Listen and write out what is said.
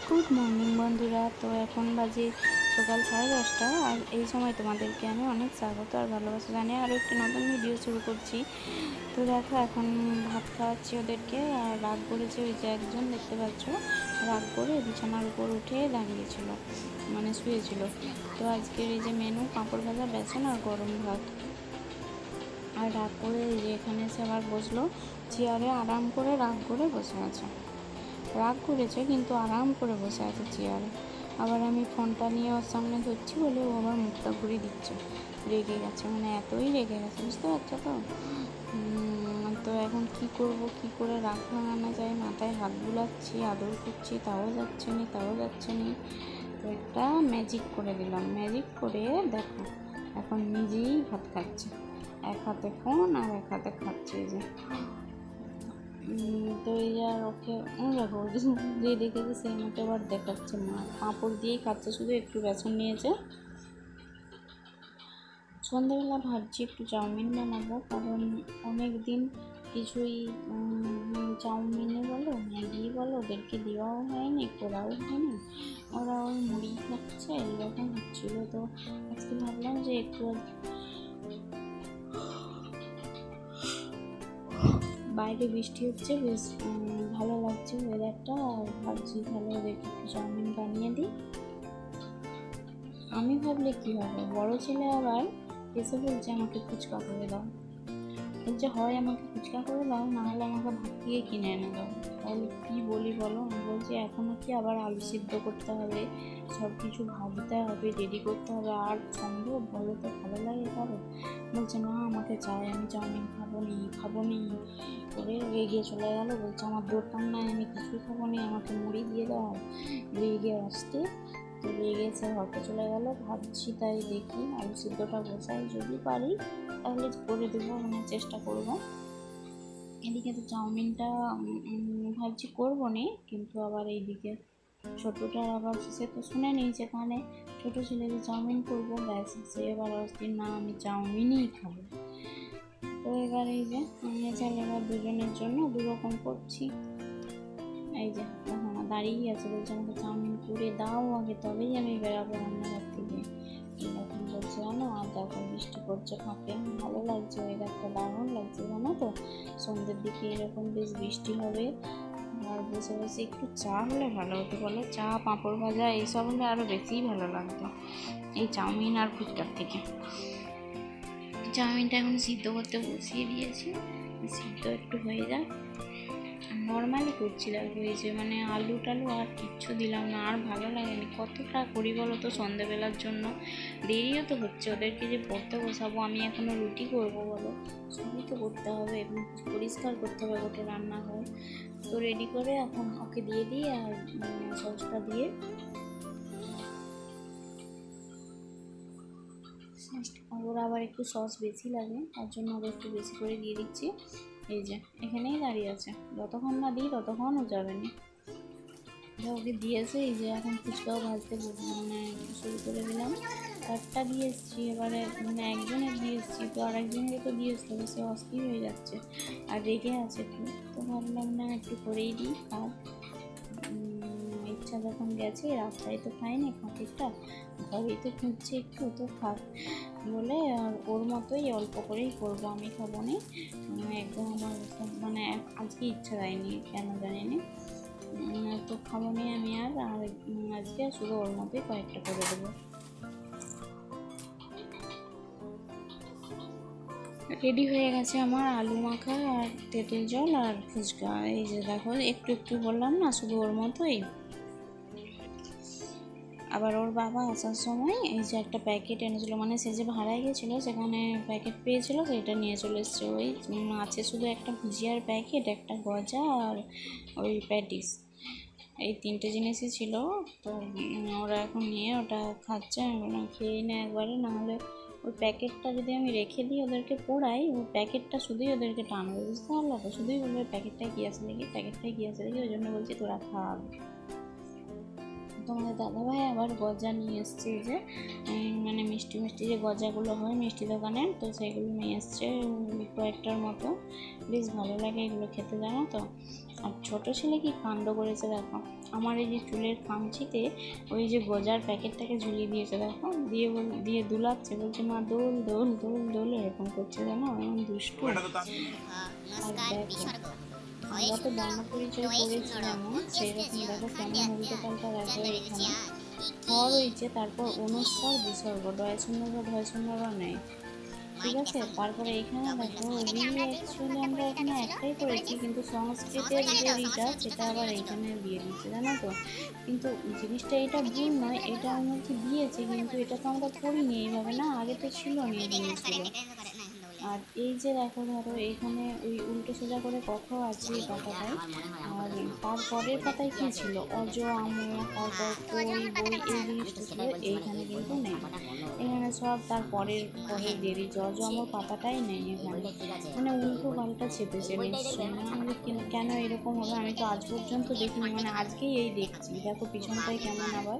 Good morning বন্ধুরা। তো এখন বাজে সকাল 10:30 আর এই সময় তোমাদেরকে আমি অনেক স্বাগত আর ভালোবাসা জানিয়ে আরও একটি নতুন ভিডিও শুরু করছি। তো দেখো এখন ভাত খাওয়াচ্ছি ওদেরকে। আর রাগ করেছে, ওই যে একজন দেখতে পাচ্ছ রাগ করে বিছানার উপর উঠে দাঁড়িয়েছিল, মানে শুয়েছিল। তো আজকের এই যে মেনু পাঁপড় ভাজা, বেসন আর গরম ভাত। আর রাগ করে এই যে এখানে এসে আবার বসলো চেয়ারে, আরাম করে রাগ করে বসে আছে। রাগ করেছে কিন্তু আরাম করে বসে আছে চেয়ারে। আবার আমি ফোনটা নিয়ে ওর সামনে ধরছি বলে ও আবার মুখটা ঘুরিয়ে দিচ্ছে। রেগে গেছে, মানে এতই রেগে গেছে, বুঝতে পারছো তো। তো এখন কি করব, কি করে রাগ ভাঙানো যায়, মাথায় হাত বুলাচ্ছি, আদর করছি, তাও যাচ্ছে না, তাও যাচ্ছে না। তো একটা ম্যাজিক করে দিলাম, ম্যাজিক করে দেখো এখন নিজেই ভাত খাচ্ছে, এক হাতে ফোন আর এক হাতে খাচ্ছে। যে তো এই আর ওকে দেখো যে দেখেছে সেই মতো আবার দেখাচ্ছে, মা পাঁপড় দিয়েই খাচ্ছে, শুধু একটু বেসন নিয়েছে। সন্ধ্যাবেলা ভাবছি একটু চাউমিন বানাবো, কারণ অনেক দিন কিছুই চাউমিনে বলো ম্যাগি বলো ওদেরকে দেওয়াও হয়নি, করাও হয়নি। ওরা ওই মুড়ি খাচ্ছে, এরকম হচ্ছিলো। তো আজকে ভাবলাম যে একটু বাইরে বৃষ্টি হচ্ছে, বেশ ভালো লাগছে ওয়েদারটা। আর ভাবছি তাহলে ওদেরকে একটু চাউমিন বানিয়ে দিই। আমি ভাবলে কী হবে, বড় ছেলে আবার এসে বলছে আমাকে ফুচকা করে দাও। বলছে হয় আমাকে ফুচকা করে দাও, না হলে আমাকে ভাত দিয়ে কিনে এনে দাও। তাহলে কী বলি বলো। আমি বলছি এখনও কি আবার আলু সিদ্ধ করতে হবে, সব কিছু ভাজতে হবে, রেডি করতে হবে, আর সম্ভব বলো তো, ভালো লাগে কারো? বলছে না আমাকে চাই, আমি চাউমিন খাবো নি করে রেগে চলে গেল। বলছে আমার দরকার নাই, আমি কিছুই খাবো নি, আমাকে মুড়ি দিয়ে দাও। রেগে আসতে তো রেগে সে ঘরটা চলে গেল। ভাবছি তাই দেখি আলু সিদ্ধটা বসাই, যদি পারি তাহলে করে দেবো, মানে চেষ্টা করব। এদিকে তো চাউমিনটা ভাবছি করবো নি, কিন্তু আবার এইদিকে ছোটোটা আবার সে তো শুনে নিয়েছে কানে, ছোটো ছেলে যে চাউমিন করবো, ব্যাস সে এবার আসছে না আমি চাউমিনই খাবো। তো এবার এই যে আমি চাইলে এবার দুজনের জন্য দুরকম করছি। এই যে দাঁড়িয়েই আছে, বলছে আমাকে চাউমিন করে দাও আগে, তবেই আমি বেরাবো রান্নাঘর থেকে। এরকম বলছে জানো। আর দেখো বৃষ্টি পড়ছে ফাঁকে, ভালো লাগছে, ওয়েদারটা দারুণ লাগছে জানো তো। সন্ধ্যের দিকে এরকম বেশ বৃষ্টি হবে, আর বসে বসে একটু চা হলে ভালো হতো বলো, চা পাঁপড় ভাজা এইসব হলে আরও বেশিই ভালো লাগতো এই চাউমিন আর ফুচকার থেকে। চাউমিনটা এখন সিদ্ধ করতে বসিয়ে দিয়েছি, সিদ্ধ একটু হয়ে যাক। নর্মালি করছিলাম, হয়েছে মানে আলু টালু আর কিচ্ছু দিলাম না, আর ভালো লাগেনি। কতটা করি বলো তো সন্ধ্যেবেলার জন্য, দেরিও তো হচ্ছে, ওদেরকে যে পড়তে বসাবো, আমি এখনও রুটি করবো বলো, সবই তো করতে হবে, এবং পরিষ্কার করতে হবে গোটা রান্নাঘর। তো রেডি করে এখন ওকে দিয়ে দিই, আর সসটা দিয়ে ওরা আবার একটু সস বেশি লাগে, তার জন্য ওদের একটু বেশি করে দিয়ে দিচ্ছি। এই যে এখানেই দাঁড়িয়ে আছে, যতক্ষণ না দিই ততক্ষণ ও যাবে না। ওকে দিয়েছে, এই যে এখন ফুচকাও ভাজতে মানে শুরু করে দিলাম। একটা দিয়ে এসেছি এবারে, মানে একজনের দিয়ে এসেছি, তো আর একজনের তো দিয়ে এসতে হবে, সে অস্থির হয়ে যাচ্ছে আর রেগে আছে খুব। তো ভাবলাম না একটু করেই দিই। আর ইচ্ছা যখন গেছে, রাস্তায় তো খাইনি খাতিরটা, ঘরেই তো খুঁজছে একটু, তো খাক বলে আর ওর মতোই অল্প করেই করবো, আমি খাবো না একদম। আমার মানে আজকে ইচ্ছা দেয়নি কেন জানি না, তো খাবো নি আমি আর আজকে শুধু ওর মতোই কয়েকটা করে দেবো। রেডি হয়ে গেছে আমার আলু মাখা আর তেঁতুল জল আর ফুচকা। এই যে দেখো একটু একটু বললাম না, শুধু ওর মতোই। আবার ওর বাবা আসার সময় এই যে একটা প্যাকেট এনেছিল, মানে সে যে ভাড়ায় গেছিলো সেখানে প্যাকেট পেয়েছিল, সেটা নিয়ে চলে এসছে। ওই আছে শুধু একটা ভুজিয়ার প্যাকেট, একটা গজা আর ওই প্যাটিস, এই তিনটে জিনিসই ছিল। তো ওরা এখন নিয়ে ওটা খাচ্ছে। আমি বললাম খেয়ে নে একবারে, নাহলে ওই প্যাকেটটা যদি আমি রেখে দিই ওদেরকে পোড়াই, ওই প্যাকেটটা শুধুই ওদেরকে টানবে, বুঝতে পারলো তো, শুধুই বলবে প্যাকেটটায় কী আছে দেখি, প্যাকেটটায় কী আছে দেখি। ওই জন্য বলছি তোরা খাওয়াবে। তোমাদের দাদাভাই আবার গজা নিয়ে এসছে, যে মানে মিষ্টি মিষ্টি যে গজাগুলো হয় মিষ্টি দোকানের, তো সেগুলো নিয়ে এসছে কয়েকটার মতো, বেশ ভালো লাগে এগুলো খেতে জানো তো। আর ছোট ছেলে কি কাণ্ড করেছে দেখো, আমার এই যে চুলের খামচিতে ওই যে গজার প্যাকেটটাকে ঝুলিয়ে দিয়েছে দেখো, দিয়ে দুলাচ্ছে, বলছে মা দোল দোল দোল দোল এরকম করছে, জানো এমন দুষ্টু। আর দেখো আমরা তো বর্ণ পরিচয় করেছিলাম, সেইরকম দেখো কেমন উল্টো পাল্টা দেখো। এখানে হর হয়েছে, তারপর অনুস্বার বিসর্গ, ডয় শূন্য নেই, ঠিক আছে। তারপরে এখানে দেখো অ্যাকচুয়ালি আমরা এখানে একটাই করেছি, কিন্তু সংস্কৃতের যে রিটা সেটা আবার এইখানে দিয়ে দিচ্ছে, জানো তো। কিন্তু জিনিসটা এটা ভুল নয়, এটা আমি বলছি দিয়েছে, কিন্তু এটা তো আমরা করিনি এইভাবে, না আগে তো ছিল না এই জিনিসগুলো। আর এই যে দেখো ধরো এখানে ওই উল্টো সোজা করে কত আছে এই পাতাটায়, আর তারপরের পাতায় কি ছিল অজ আম, তারপর কই বই এই জিনিসটা ছিল, এইখানে কিন্তু নেই। এখানে সব তার পরের দিয়ে দিচ্ছে, অজ আমর পাতাটাই নেই এখানে, মানে উল্টো পাল্টা চেপেছে নিশ্চয়ই। মানে কেন এরকম হবে, আমি তো আজ পর্যন্ত দেখিনি, মানে আজকেই এই দেখছি। দেখো পিছনটাই কেমন আবার।